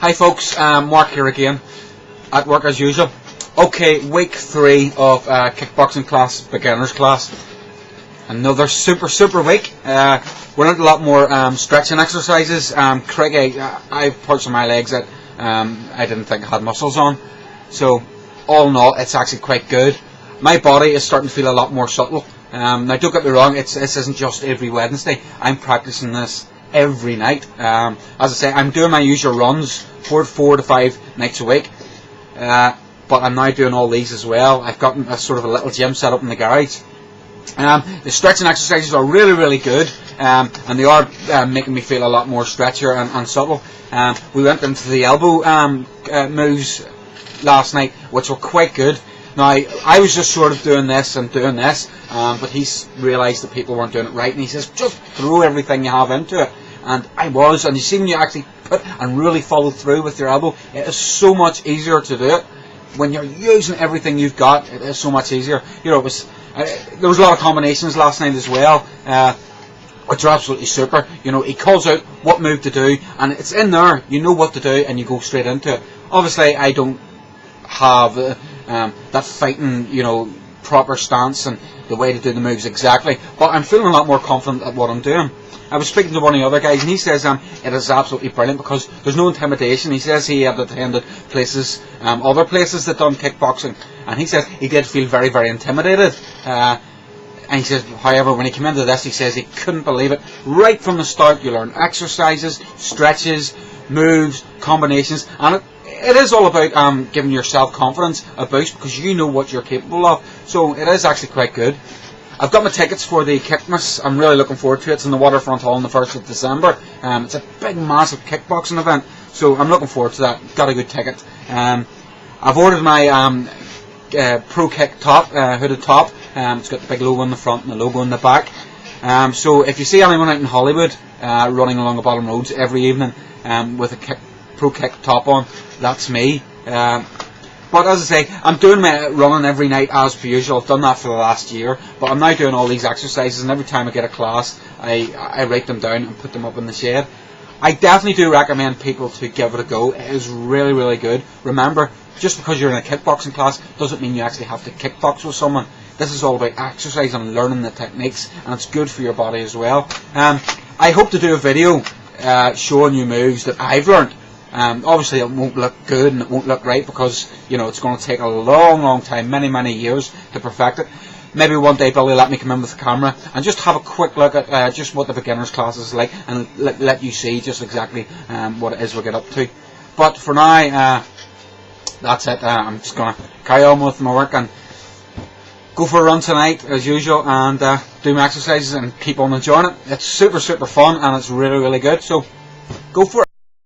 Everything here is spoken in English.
Hi folks, Mark here again, at work as usual. Okay, week 3 of kickboxing class, beginners class. Another super week. We learned a lot more stretching exercises. Craigie, I have parts of my legs that I didn't think I had muscles on. So, all in all, it's actually quite good. My body is starting to feel a lot more subtle. Now don't get me wrong, this isn't just every Wednesday. I'm practicing this every night. As I say, I'm doing my usual runs 4 to 5 nights a week. But I'm now doing all these as well. I've got a sort of a little gym set up in the garage. The stretching exercises are really good, and they are making me feel a lot more stretchier and subtle. We went into the elbow moves last night, which were quite good. Now, I was just sort of doing this, but he's realised that people weren't doing it right, and he says, just throw everything you have into it. And I was, and you see when you actually put and really follow through with your elbow, it is so much easier to do it. When you're using everything you've got, it is so much easier. You know, there was a lot of combinations last night as well, which are absolutely super. You know, he calls out what move to do, and it's in there. You know what to do, and you go straight into it. Obviously, I don't have that fighting, you know, proper stance and the way to do the moves exactly, but I'm feeling a lot more confident at what I'm doing. I was speaking to one of the other guys, and he says it is absolutely brilliant because there's no intimidation. He says he had attended places, other places that done kickboxing, and he says he did feel very intimidated. And he says, however, when he came into this, he says he couldn't believe it. Right from the start, you learn exercises, stretches, moves, combinations, and it is all about giving your self-confidence a boost because you know what you're capable of. So it is actually quite good. I've got my tickets for the Kickmas. I'm really looking forward to it. It's in the Waterfront Hall on the 1st of December. It's a big, massive kickboxing event, so I'm looking forward to that. Got a good ticket. I've ordered my Prokick top, hooded top. It's got the big logo on the front and the logo on the back. So if you see anyone out in Hollywood running along the bottom roads every evening with a Prokick top on, that's me. But as I say, I'm doing my running every night as per usual. I've done that for the last year, but I'm now doing all these exercises, and every time I get a class, I write them down and put them up in the shed. I definitely do recommend people to give it a go. It is really good. Remember, just because you're in a kickboxing class doesn't mean you actually have to kickbox with someone. This is all about exercise and learning the techniques, and it's good for your body as well. I hope to do a video showing you moves that I've learned. Obviously it won't look good and it won't look right because, you know, it's going to take a long time, many years to perfect it. Maybe one day Billy will let me come in with the camera and just have a quick look at just what the beginners class is like and let you see just exactly what it is we'll get up to. But for now, that's it. I'm just going to carry on with my work and go for a run tonight as usual and do my exercises and keep on enjoying it. It's super fun and it's really good, so go for it.